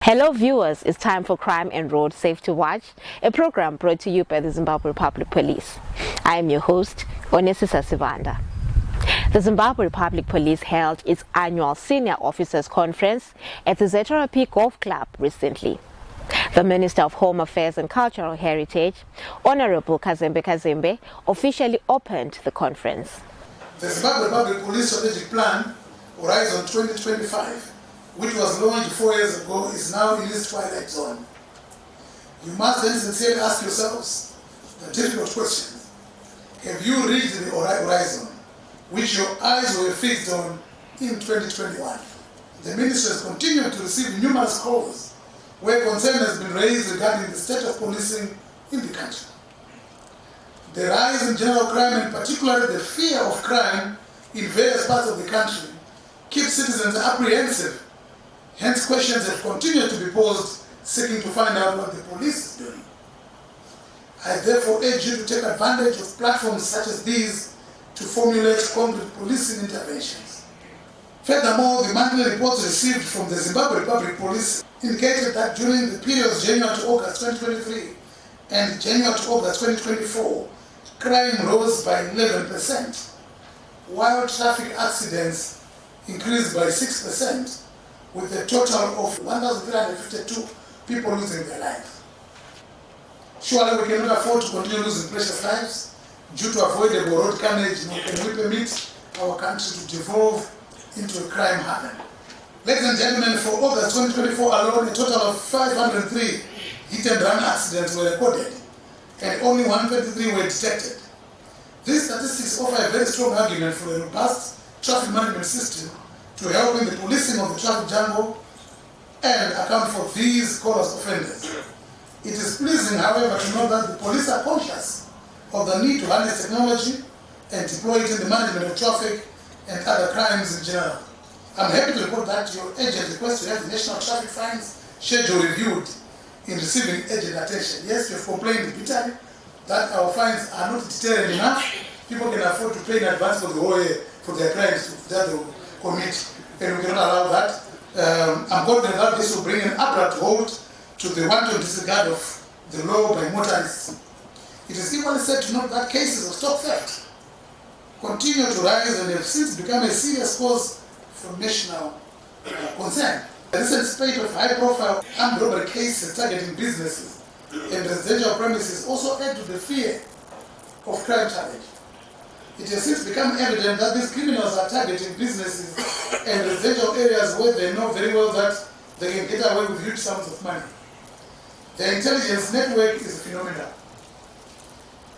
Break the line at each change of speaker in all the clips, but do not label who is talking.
Hello viewers, it's time for Crime and Road Safety Watch, a program brought to you by the Zimbabwe Public Police. I am your host, Onesisa Sivanda. The Zimbabwe Public Police held its annual Senior Officers Conference at the ZRP Golf Club recently. The Minister of Home Affairs and Cultural Heritage, Honorable Kazembe Kazembe, officially opened the conference.
The Zimbabwe Public Police Strategic Plan, Horizon 2025, which was launched 4 years ago, is now in its twilight zone. You must then sincerely ask yourselves the difficult questions. Have you reached the horizon which your eyes were fixed on in 2021? The ministry has continued to receive numerous calls where concern has been raised regarding the state of policing in the country. The rise in general crime, and particularly the fear of crime in various parts of the country, keeps citizens apprehensive. Hence, questions have continued to be posed, seeking to find out what the police is doing. I therefore urge you to take advantage of platforms such as these to formulate concrete policing interventions. Furthermore, the monthly reports received from the Zimbabwe Public Police indicated that during the periods January to August 2023 and January to August 2024, crime rose by 11%, while traffic accidents increased by 6%, with a total of 1,352 people losing their lives. Surely we cannot afford to continue losing precious lives due to avoidable road carnage, nor can we permit our country to devolve into a crime haven. Ladies and gentlemen, for August 2024 alone, a total of 503 hit and run accidents were recorded, and only 123 were detected. These statistics offer a very strong argument for a robust traffic management system to help in the policing of the traffic jungle and account for these callous offenders. It is pleasing, however, to know that the police are conscious of the need to harness technology and deploy it in the management of traffic and other crimes in general. I'm happy to report that your agent requests to have the National Traffic Fines schedule reviewed in receiving agent attention. Yes, we have complained bitterly that our fines are not deterrent enough. People can afford to pay in advance for the whole year for their crimes that they will commit, and we cannot allow that. I'm confident that this will bring an abrupt halt to the wanton disregard of the law by motorists. It is equally sad to note that cases of stock theft continue to rise and have since become a serious cause for national concern. The recent spate of high-profile armed robbery cases targeting businesses and residential premises also add to the fear of crime challenge. It has since become evident that these criminals are targeting businesses and residential areas where they know very well that they can get away with huge sums of money. Their intelligence network is phenomenal.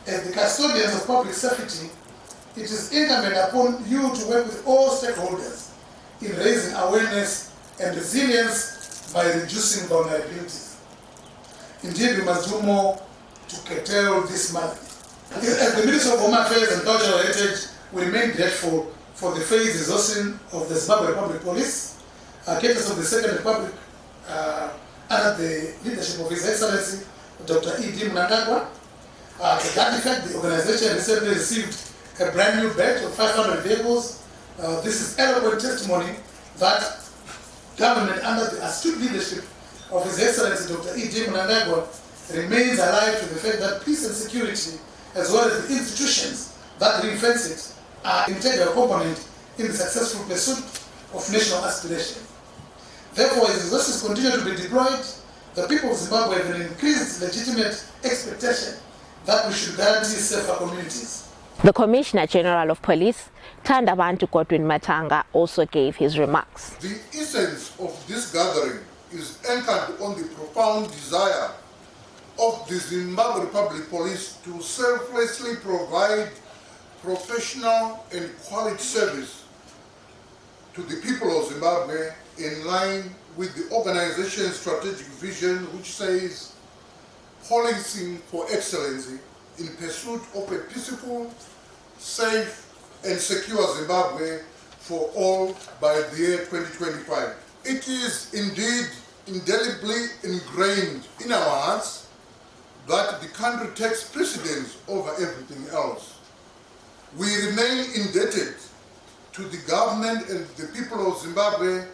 As the custodians of public safety, it is incumbent upon you to work with all stakeholders in raising awareness and resilience by reducing vulnerabilities. Indeed, we must do more to curtail this malady. As the Minister of Home Affairs and Cultural Heritage, we remain grateful for the phased resourcing of the Zimbabwe Public Police, cases of the Second Republic, under the leadership of His Excellency, Dr. E.D. Mnangagwa. To that effect, the organization recently received a brand new batch of 500 vehicles. This is eloquent testimony that government, under the astute leadership of His Excellency, Dr. E.D. Mnangagwa, remains alive to the fact that peace and security, as well as the institutions that reinforce it, are an integral component in the successful pursuit of national aspiration. Therefore, as resources continue to be deployed, the people of Zimbabwe have an increased legitimate expectation that we should guarantee safer communities.
The Commissioner General of Police, Thandabantu Godwin Matanga, also gave his remarks.
The essence of this gathering is anchored on the profound desire of the Zimbabwe Public Police to selflessly provide professional and quality service to the people of Zimbabwe in line with the organization's strategic vision, which says policing for excellency in pursuit of a peaceful, safe and secure Zimbabwe for all by the year 2025. It is indeed indelibly ingrained in our hearts that the country takes precedence over everything else. We remain indebted to the government and the people of Zimbabwe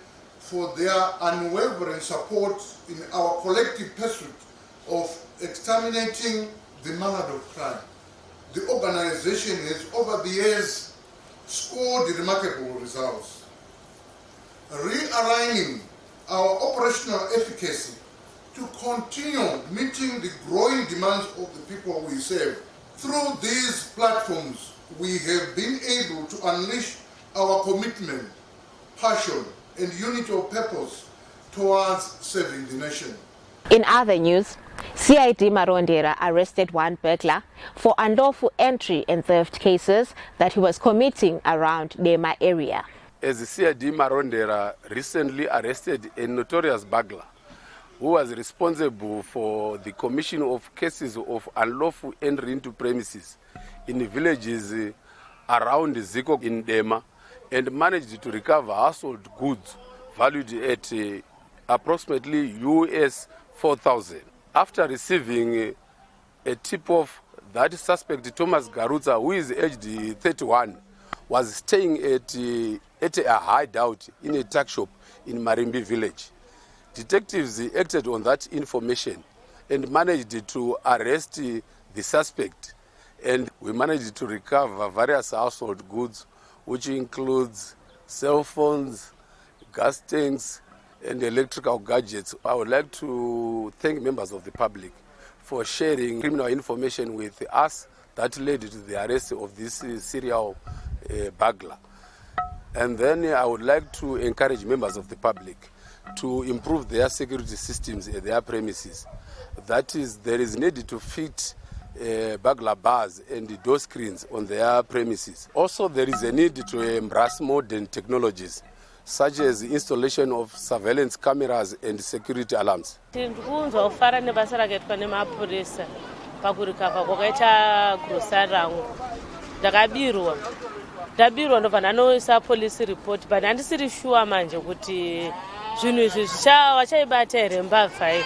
for their unwavering support in our collective pursuit of exterminating the manner of crime. The organization has over the years scored remarkable results, realigning our operational efficacy to continue meeting the growing demands of the people we serve. Through these platforms, we have been able to unleash our commitment, passion, and unity of purpose towards serving the nation.
In other news, CID Marondera arrested one burglar for unlawful entry and theft cases that he was committing around Nema area.
As CID Marondera recently arrested a notorious burglar who was responsible for the commission of cases of unlawful entry into premises in villages around Ziko in Dema, and managed to recover household goods valued at approximately US 4,000. After receiving a tip-off that suspect Thomas Garutza, who is aged 31, was staying at a hideout in a tuck shop in Marimbi village. Detectives acted on that information and managed to arrest the suspect, and we managed to recover various household goods, which includes cell phones, gas tanks, and electrical gadgets. I would like to thank members of the public for sharing criminal information with us that led to the arrest of this serial burglar. And then I would like to encourage members of the public to improve their security systems at their premises. That is, there is need to fit burglar bars and door screens on their premises. Also, there is a need to embrace modern technologies, such as the installation of surveillance cameras and security alarms.
Ndabirwa ndobva ndanoisa police report, but handisiri sure manje kuti zvinhu izvi vachaibata here mbavha iyi.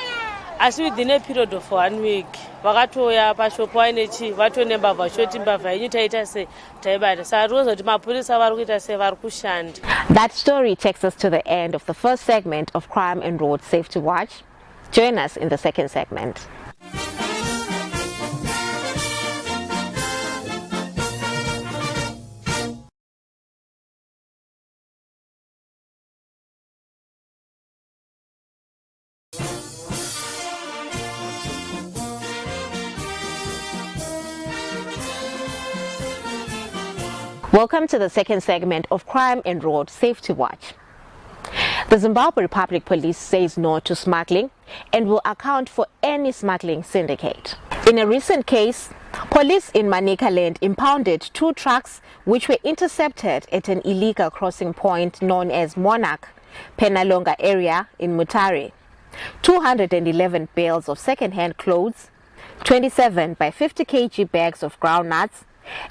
Asi within a period of 1 week vakatoya pashopu vaine chii vatone mbavha shoti mbavha yenyu taita sei taibata. Saka tinoza kuti mapurisa vari kuita sei vari kushanda.
That story takes us to the end of the first segment of Crime and Road Safety Watch. Join us in the second segment. Welcome to the second segment of Crime and Road Safety Watch. The Zimbabwe Republic Police says no to smuggling and will account for any smuggling syndicate. In a recent case, police in Manicaland impounded 2 trucks which were intercepted at an illegal crossing point known as Monarch, Penalonga area in Mutare. 211 bales of second-hand clothes, 27 by 50 kg bags of groundnuts,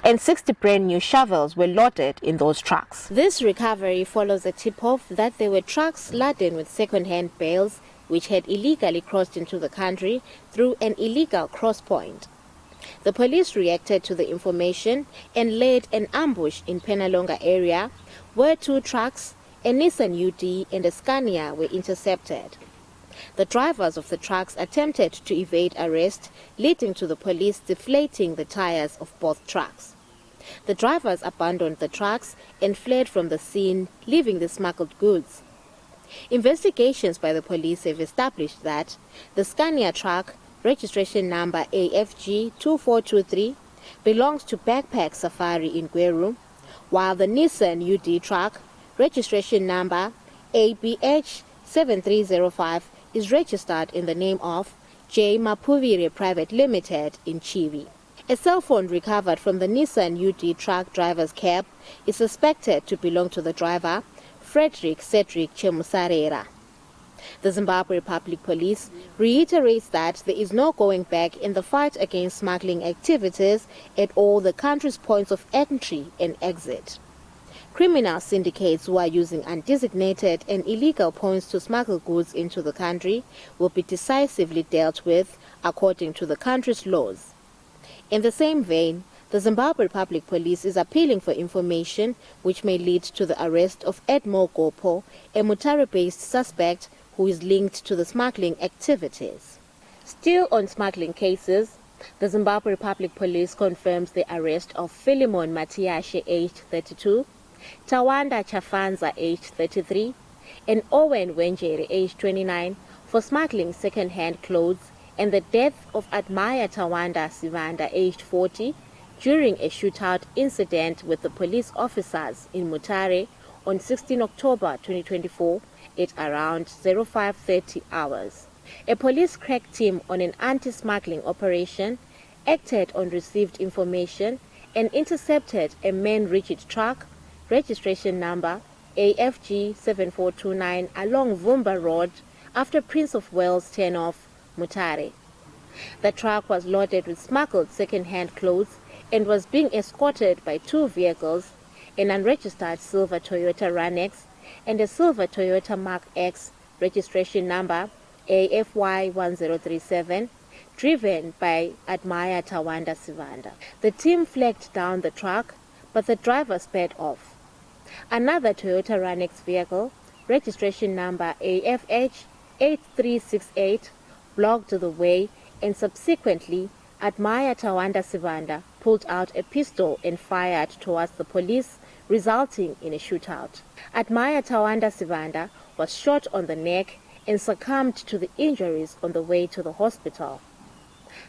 and 60 brand new shovels were loaded in those trucks. This recovery follows a tip-off that there were trucks laden with second-hand bales which had illegally crossed into the country through an illegal cross point. The police reacted to the information and laid an ambush in Penalonga area where 2 trucks, a Nissan UD and a Scania, were intercepted. The drivers of the trucks attempted to evade arrest, leading to the police deflating the tires of both trucks. The drivers abandoned the trucks and fled from the scene, leaving the smuggled goods. Investigations by the police have established that the Scania truck, registration number AFG 2423, belongs to Backpack Safari in Gweru, while the Nissan UD truck, registration number ABH 7305, is registered in the name of J. Mapuvire Private Limited in Chivi. A cell phone recovered from the Nissan UD truck driver's cab is suspected to belong to the driver, Frederick Cedric Chemusarera. The Zimbabwe Republic Police reiterates that there is no going back in the fight against smuggling activities at all the country's points of entry and exit. Criminal syndicates who are using undesignated and illegal points to smuggle goods into the country will be decisively dealt with according to the country's laws. In the same vein, the The Zimbabwe Public Police is appealing for information which may lead to the arrest of Edmo Gopo, a Mutare-based suspect who is linked to the smuggling activities. Still on smuggling cases, the Zimbabwe Public Police confirms the arrest of Philemon Matiashe, aged 32, Tawanda Chafanza, aged 33, and Owen Wenjeri, aged 29, for smuggling second-hand clothes and the death of Admire Tawanda Sivanda, aged 40, during a shootout incident with the police officers in Mutare on 16 October 2024 at around 05:30 hours. A police crack team on an anti-smuggling operation acted on received information and intercepted a man-rigid truck, registration number AFG 7429, along Vumba Road after Prince of Wales turn-off, Mutare. The truck was loaded with smuggled second-hand clothes and was being escorted by two vehicles, an unregistered silver Toyota Runex and a silver Toyota Mark X, registration number AFY 1037, driven by Admire Tawanda Sivanda. The team flagged down the truck, but the driver sped off. Another Toyota Runex vehicle, registration number AFH 8368, blocked the way, and subsequently Admire Tawanda Sivanda pulled out a pistol and fired towards the police, resulting in a shootout. Admire Tawanda Sivanda was shot on the neck and succumbed to the injuries on the way to the hospital.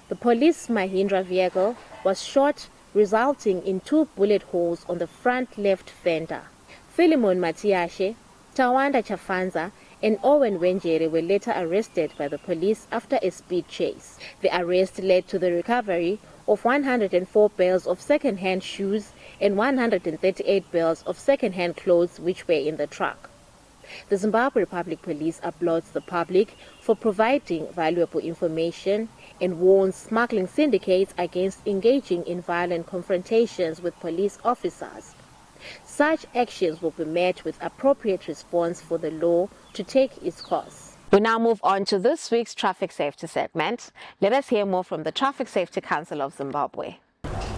The police Mahindra vehicle was shot, resulting in 2 bullet holes on the front left fender. Philemon Matiashe, Tawanda Chafanza, and Owen Wenjeri were later arrested by the police after a speed chase. The arrest led to the recovery of 104 bales of second-hand shoes and 138 bales of second-hand clothes which were in the truck. The Zimbabwe Public Police applauds the public for providing valuable information and warns smuggling syndicates against engaging in violent confrontations with police officers. Such actions will be met with appropriate response for the law to take its course. We now move on to this week's traffic safety segment. Let us hear more from the Traffic Safety Council of Zimbabwe.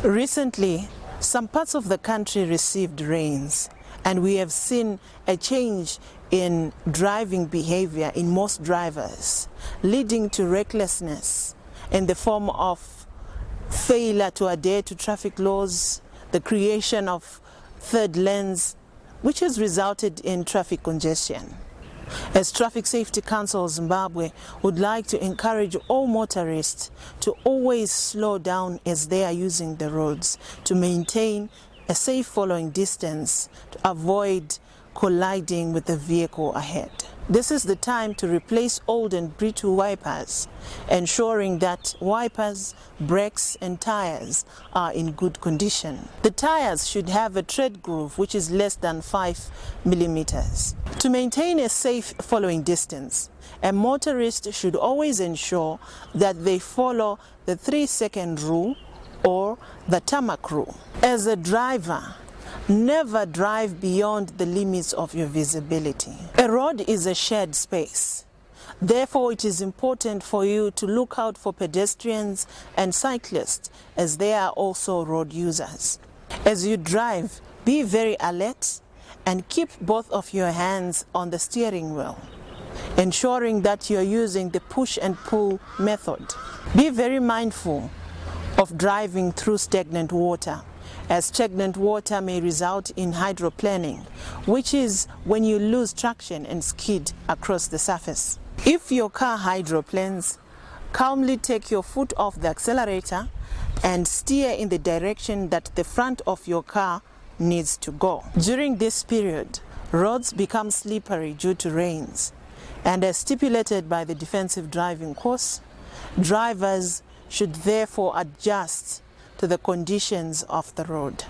Recently, some parts of the country received rains, and we have seen a change in driving behavior in most drivers, leading to recklessness in the form of failure to adhere to traffic laws, the creation of third lanes, which has resulted in traffic congestion. As Traffic Safety Council Zimbabwe would like to encourage all motorists to always slow down as they are using the roads, to maintain a safe following distance, to avoid colliding with the vehicle ahead. This is the time to replace old and brittle wipers, ensuring that wipers, brakes and tires are in good condition. The tires should have a tread groove which is less than 5 millimeters. To maintain a safe following distance, a motorist should always ensure that they follow the 3-second rule or the tarmac rule. As a driver, never drive beyond the limits of your visibility. A road is a shared space. Therefore, it is important for you to look out for pedestrians and cyclists, as they are also road users. As you drive, be very alert and keep both of your hands on the steering wheel, ensuring that you are using the push and pull method. Be very mindful of driving through stagnant water, as stagnant water may result in hydroplaning, which is when you lose traction and skid across the surface. If your car hydroplanes, calmly take your foot off the accelerator and steer in the direction that the front of your car needs to go. During this period, roads become slippery due to rains, and as stipulated by the defensive driving course, drivers should therefore adjust to the conditions of the road.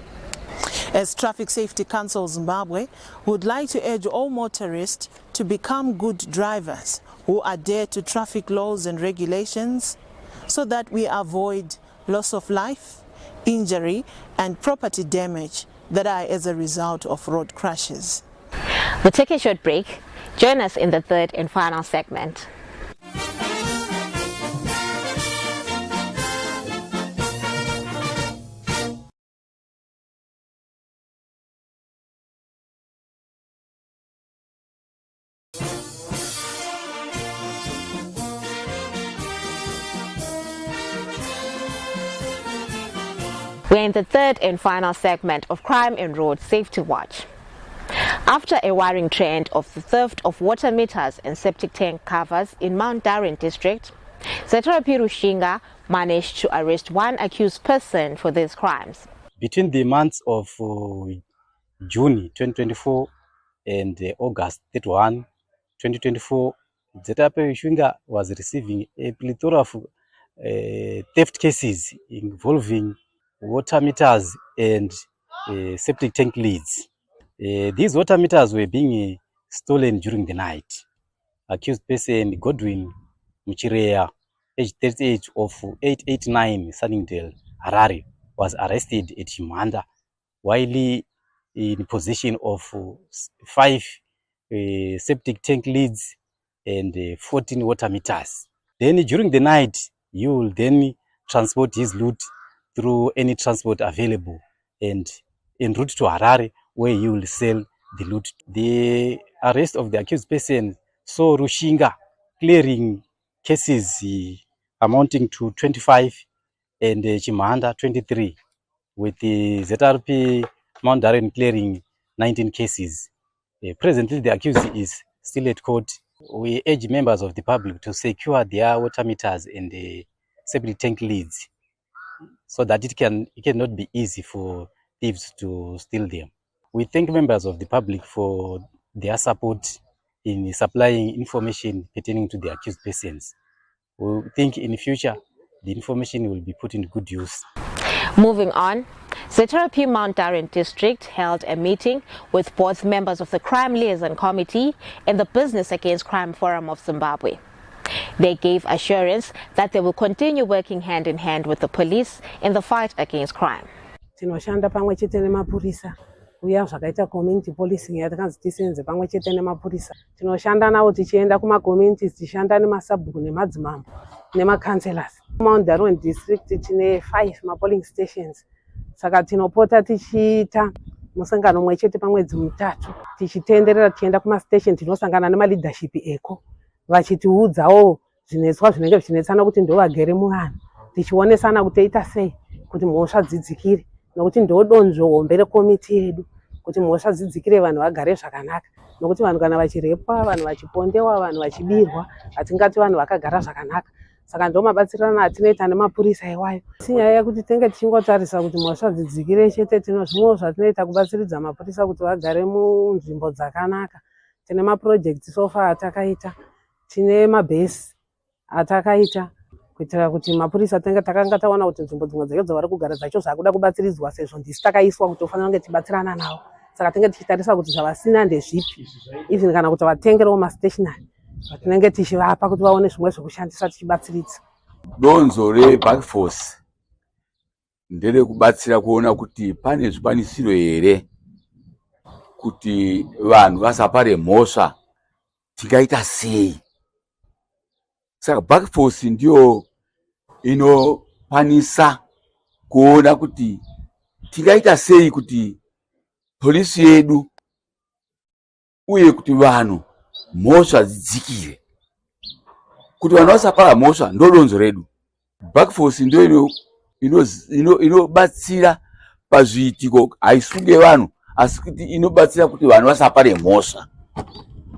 As Traffic Safety Council Zimbabwe would like to urge all motorists to become good drivers who adhere to traffic laws and regulations, so that we avoid loss of life, injury and property damage that are as a result of road crashes.
We'll take a short break. Join us in the third and final segment. We're in the third and final segment of Crime and Road Safety Watch. After a worrying trend of the theft of water meters and septic tank covers in Mount Darwin District, ZRP Rushinga managed to arrest one accused person for these crimes.
Between the months of June 2024 and August 31, 2024, ZRP Rushinga was receiving a plethora of theft cases involving water meters and septic tank lids. These water meters were being stolen during the night. Accused person Godwin Muchirea, age 38, of 889 Sunningdale, Harare, was arrested at Shimanda while in possession of 5 septic tank lids and 14 water meters. Then during the night, you will then transport his loot through any transport available and en route to Harare, where you will sell the loot. The arrest of the accused person saw Rushinga clearing cases amounting to 25 and Chimanda 23, with the ZRP Mount Darwin clearing 19 cases. Presently, the accused is still at court. We urge members of the public to secure their water meters and the septic tank lids so that it cannot be easy for thieves to steal them. We thank members of the public for their support in supplying information pertaining to the accused persons. We think in the future the information will be put in good use.
Moving on, ZRP Mount Darwin District held a meeting with both members of the Crime Liaison Committee and the Business Against Crime Forum of Zimbabwe. They gave assurance that they will continue working hand in hand with the police in the fight against crime.
Tinoshanda pamwe chete nemapurisa uya zvakaita community policing yatakanzi tisenze pamwe chete nemapurisa. Tinoshanda nawo tichienda kuma communities, tichishanda nemasabhuku nemadzimambo nemakanselas. Mount Darwin District tine 5 polling stations. Saka tinopota tichiita musangano mwe chete pamwedzi mutatu tichitenderera tichienda kuma station tinosangana nema leadership eko vachitiudzawo zvinetswa zvinenge zvichinetsana kuti ndo vagere muvanhu, tichionesana kuti ita sei kuti mhosva dzidzikire, nokuti ndo donzvo hombe rekomiti yedu kuti mhosva dzidzikire vanhu vagare zvakanaka, nokuti vanhu kana vachirepwa, vanhu vachipondewa, vanhu vachibirwa, hatingati vanhu vakagara zvakanaka. Saka ndo mabatsirana atinoita nemapurisa iwayo. Sinyaya yekuti tenge tichingotarisa kuti mhosva dzidzikire chete, zvimwe zvatinoita kubatsiridza mapurisa kuti vagare munzvimbo dzakanaka. Tine maprojects sofa atakaita, tine mabhesi atakaita kuitira kuti mapurisa takanga taona kuti nzvimbo dzimwe dzacho dzavari kugara dzacho zvakuda kubatsiridzwa sezvo ndisi takaiswa kuti tofanira kunge tibatsirana navo. Saka tenge tichitarisa kuti zvavasina ndezvipi, even kana kuti vatengerewo mastationary vatinenge tichivapa kuti vaone zvimwe zvekushandisa tichibatsiridza.
Donzo reBack Force ndere kubatsira kuona kuti pane zvikwanisiro here kuti vanhu vasapare mhosva tingaita sei. Saka Back Force ndiyo inokwanisa kuona kuti tingaita sei kuti polisi yedu uye kuti vanhu mhosva dzidzikire. Kuti vanhu vasapara mhosva ndo donzo redu. Back Force ndiyo inobatsira pazviitiko, haisunge vanhu asi kuti inobatsira kuti vanhu vasapare mhosva.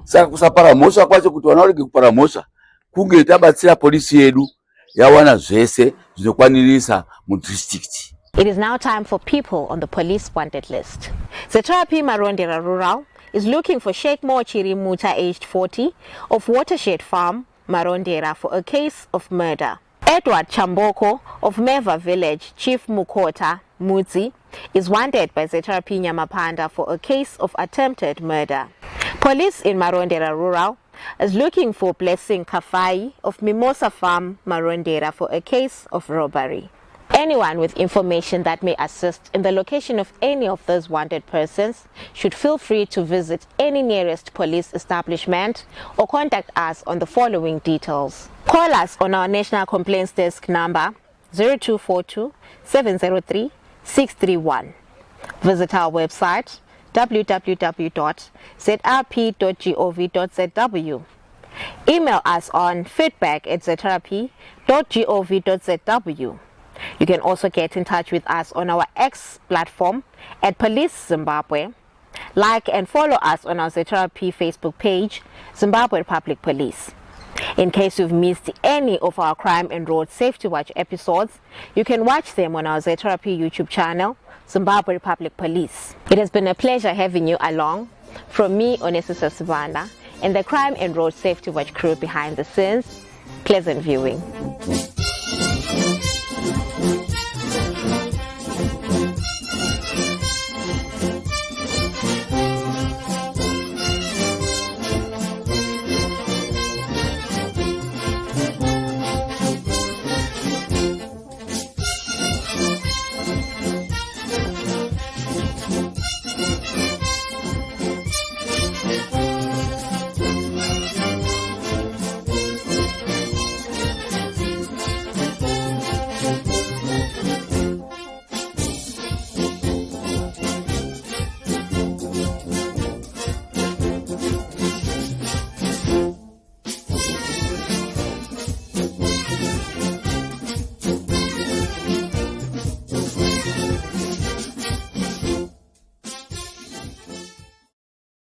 Saka kusapara mhosva kwacho kuti vanhu varege kupara mhosva kunge tabatsira polisi yedu yawana zvese zvinokwanirisa mudistrict.
It is now time for people on the police wanted list. ZRP Marondera Rural is looking for Sheikh Mochiri Muta, aged 40, of Watershed Farm, Marondera, for a case of murder. Edward Chamboko of Meva Village, Chief Mukota Mutsi, is wanted by ZRP Nyamapanda for a case of attempted murder. Police in Marondera Rural is looking for Blessing Kafai of Mimosa Farm, Marondera, for a case of robbery. Anyone with information that may assist in the location of any of those wanted persons should feel free to visit any nearest police establishment or contact us on the following details. Call us on our National Complaints Desk number 0242 703 631. Visit our website www.zrp.gov.zw. Email us on feedback@zrp.gov.zw. You can also get in touch with us on our X platform at Police Zimbabwe. Like and follow us on our ZRP Facebook page, Zimbabwe Republic Police. In case you've missed any of our Crime and Road Safety Watch episodes, you can watch them on our ZRP YouTube channel, Zimbabwe Republic Police. It has been a pleasure having you along. From me, Onesisa Sivanda, and the Crime and Road Safety Watch crew behind the scenes, pleasant viewing.